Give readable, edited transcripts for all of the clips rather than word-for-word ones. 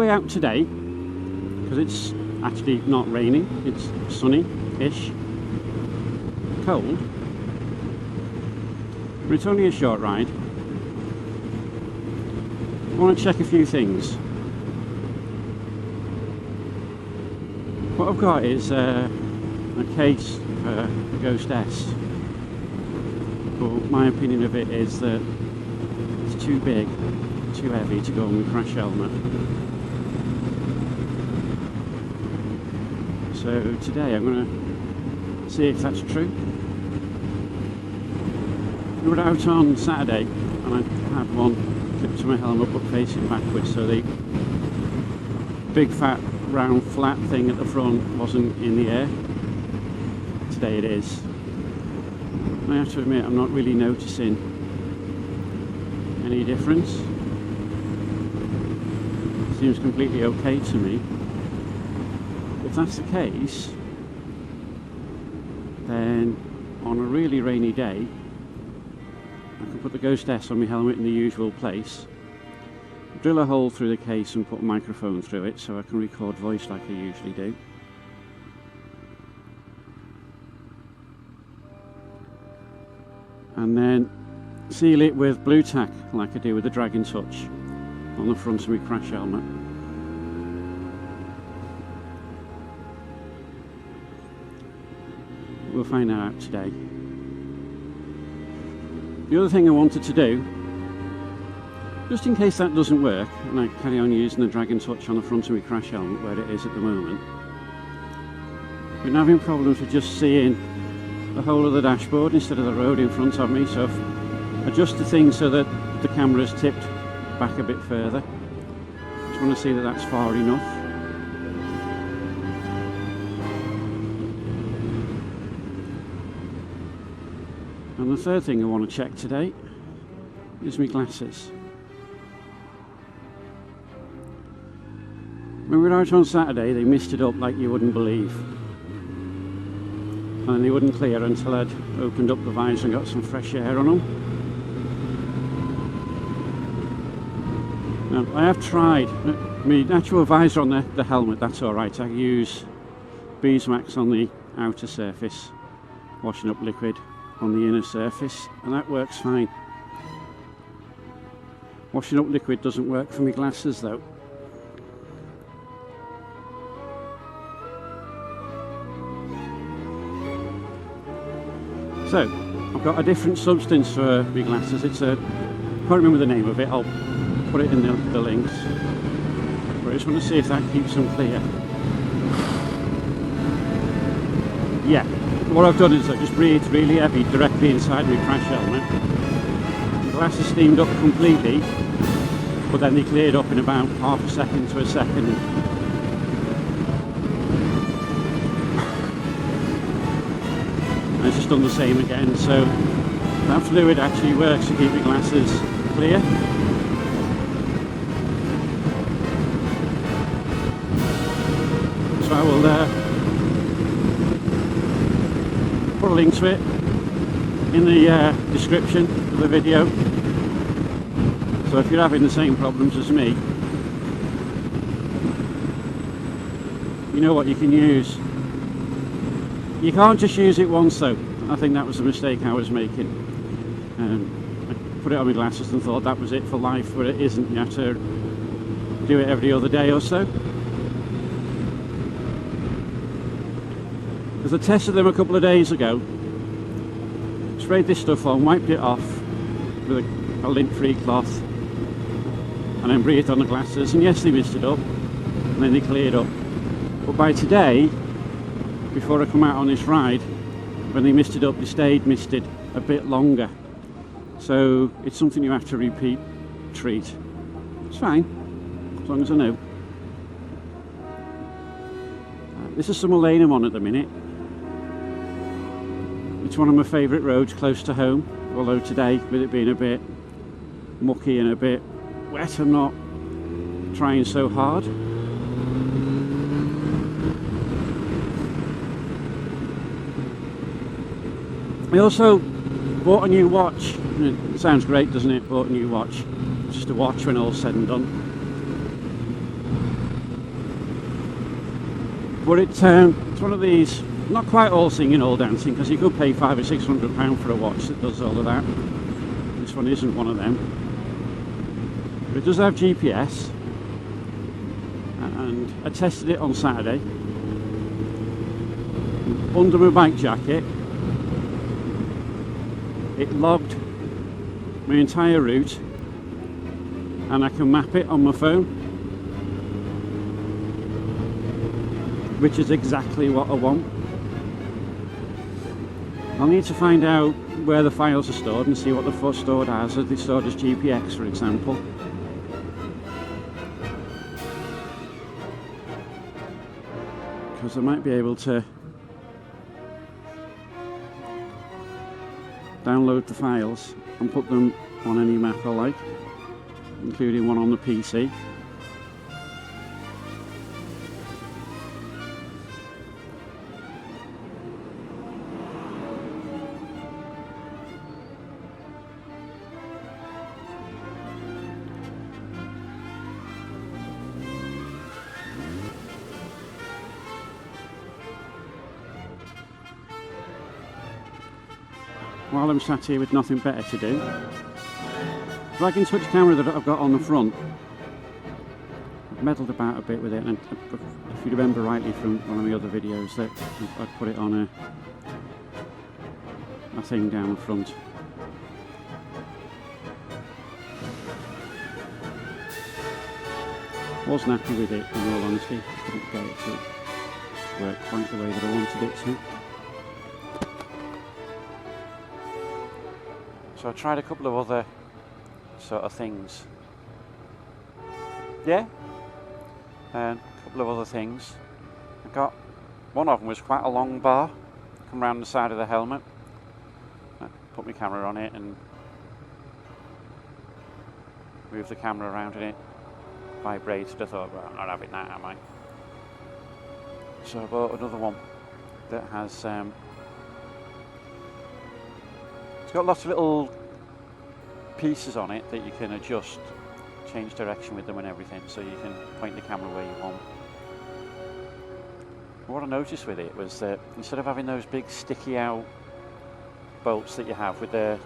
way out today because it's actually not raining, it's sunny-ish, cold, but it's only a short ride. I want to check a few things. What I've got is a case for the Ghost S, but my opinion of it is that it's too big, too heavy to go on my crash helmet. So today I'm going to see if that's true. We were out on Saturday and I had one clipped to my helmet but facing backwards, so the big fat round flat thing at the front wasn't in the air. Today it is. I have to admit I'm not really noticing any difference. It seems completely okay to me. If that's the case, then on a really rainy day I can put the Ghost S on my helmet in the usual place, drill a hole through the case and put a microphone through it so I can record voice like I usually do. And then seal it with blue tack like I do with the Dragon Touch on the front of my crash helmet. We'll find that out today. The other thing I wanted to do, just in case that doesn't work and I carry on using the Dragon Touch on the front of my crash helmet where it is at the moment, I've been having problems with just seeing the whole of the dashboard instead of the road in front of me, so I've adjusted things so that the camera's tipped back a bit further. Just want to see that that's far enough. And the third thing I want to check today is my glasses. When we were out on Saturday they misted up like you wouldn't believe, and they wouldn't clear until I'd opened up the visor and got some fresh air on them. Now I have tried, my actual visor on the helmet, that's alright. I use beeswax on the outer surface, washing up liquid on the inner surface, and that works fine. Washing up liquid doesn't work for my glasses though. So, I've got a different substance for my glasses. It's a, I can't remember the name of it, I'll put it in the links. But I just want to see if that keeps them clear. Yeah, what I've done is I just breathed really heavy directly inside my crash helmet. The glasses steamed up completely, but then they cleared up in about half a second to a second. I've just done the same again, so that fluid actually works to keep your glasses clear. So I will put a link to it in the description of the video. So if you're having the same problems as me, you know what you can use. You can't just use it once though. I think that was a mistake I was making. I put it on my glasses and thought that was it for life, but it isn't. You have to do it every other day or so. Because I tested them a couple of days ago, sprayed this stuff on, wiped it off with a lint-free cloth, and then breathed on the glasses, and yes, they misted up, and then they cleared up. But by today, before I come out on this ride, when they misted up, they stayed misted a bit longer. So it's something you have to repeat treat. It's fine, as long as I know. This is Summer Lane I'm on at the minute. It's one of my favourite roads close to home, although today, with it being a bit mucky and a bit wet, I'm not trying so hard. I also bought a new watch. It sounds great, doesn't it? Bought a new watch. Just a watch when all's said and done. But it's one of these, not quite all singing, all dancing, because you could pay £500 or £600 for a watch that does all of that. This one isn't one of them. But it does have GPS, and I tested it on Saturday. Under my bike jacket, it logged my entire route, and I can map it on my phone, which is exactly what I want. I'll need to find out where the files are stored and see what they're stored as. Are they stored as GPX, for example? Because I might be able to download the files and put them on any map I like, including one on the PC. While I'm sat here with nothing better to do, drag and touch camera that I've got on the front, I've meddled about a bit with it, and if you remember rightly from one of the other videos, that I put it on a thing down the front. Wasn't happy with it, in all honesty. Couldn't get it to work quite the way that I wanted it to. So I tried a couple of other sort of things. Yeah, and a couple of other things. I got, one of them was quite a long bar, come round the side of the helmet. I put my camera on it and moved the camera around and it vibrated. I thought, well, I'm not having that, am I? So I bought another one that has it's got lots of little pieces on it that you can adjust, change direction with them and everything, so you can point the camera where you want. What I noticed with it was that instead of having those big sticky out bolts that you have with the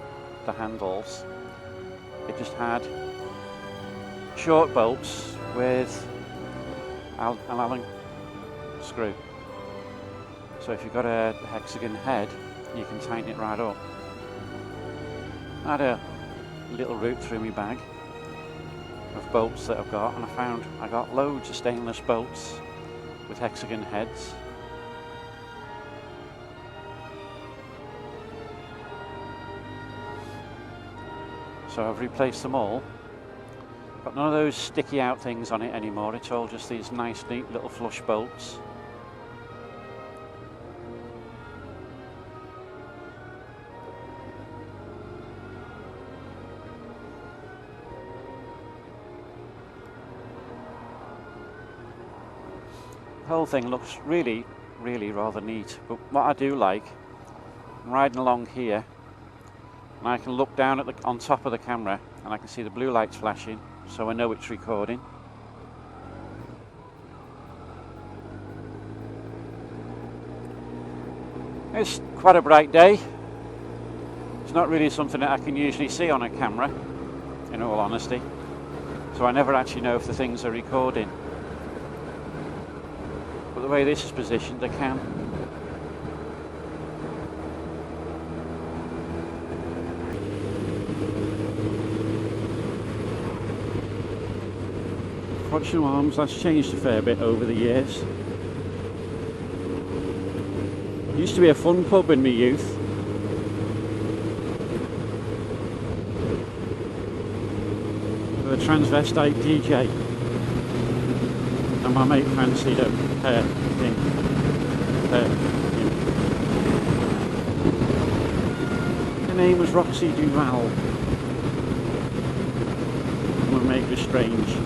handles, it just had short bolts with an Allen screw. So if you've got a hexagon head, you can tighten it right up. I had a little route through my bag of bolts that I've got, and I found I got loads of stainless bolts with hexagon heads. So I've replaced them all. Got none of those sticky out things on it anymore. It's all just these nice neat little flush bolts. The whole thing looks really rather neat, but what I do like, I'm riding along here and I can look down at on top of the camera and I can see the blue lights flashing, so I know it's recording. It's quite a bright day. It's not really something that I can usually see on a camera, in all honesty, so I never actually know if the things are recording. But the way this is positioned, I can. Fortune arms, that's changed a fair bit over the years. It used to be a fun pub in my youth. With a transvestite DJ. And my mate fancied a thing. Her name was Roxy Duval. And my mate was Strange.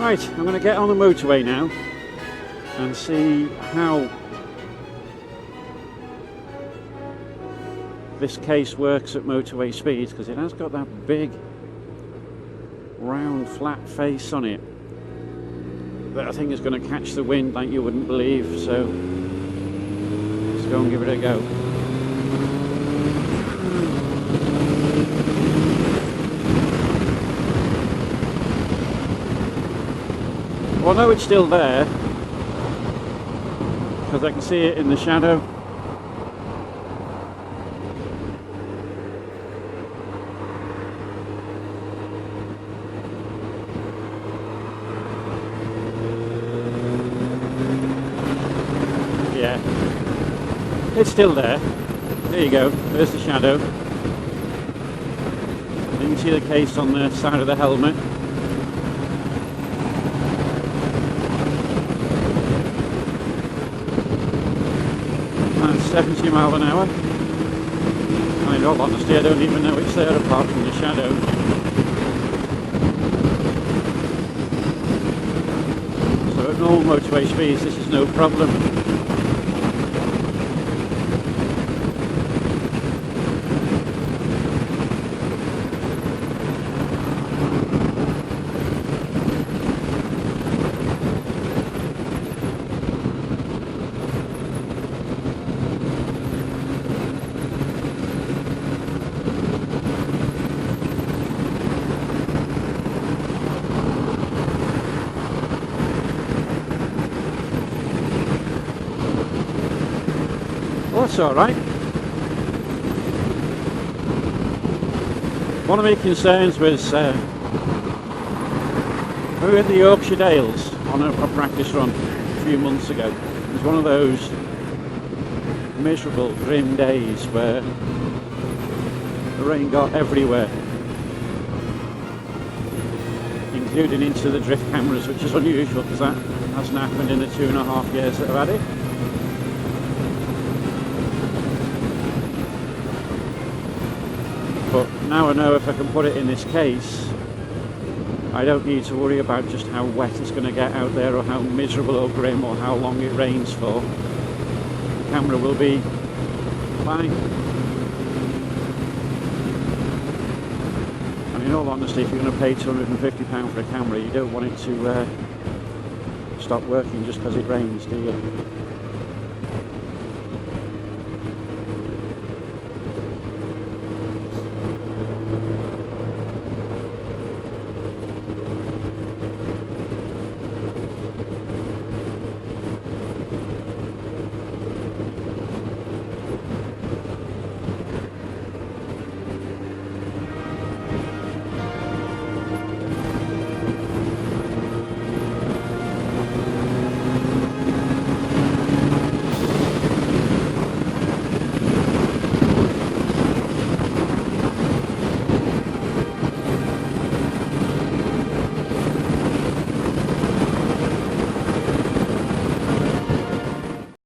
Right, I'm going to get on the motorway now and see how this case works at motorway speeds, because it has got that big round flat face on it that I think is going to catch the wind like you wouldn't believe, so let's go and give it a go. Well, I know it's still there because I can see it in the shadow. Yeah, it's still there. There you go, there's the shadow. You can see the case on the side of the helmet. And 70 miles an hour. And in all honesty, I don't even know it's there apart from the shadow. So at normal motorway speeds, this is no problem. Well, that's alright. One of my concerns was we were in the Yorkshire Dales on a practice run a few months ago. It was one of those miserable, grim days where the rain got everywhere, including into the drift cameras, which is unusual because that hasn't happened in the 2.5 years that I've had it. But now I know if I can put it in this case, I don't need to worry about just how wet it's going to get out there, or how miserable or grim, or how long it rains for. The camera will be fine. And in all honesty, if you're going to pay £250 for a camera, you don't want it to stop working just because it rains, do you?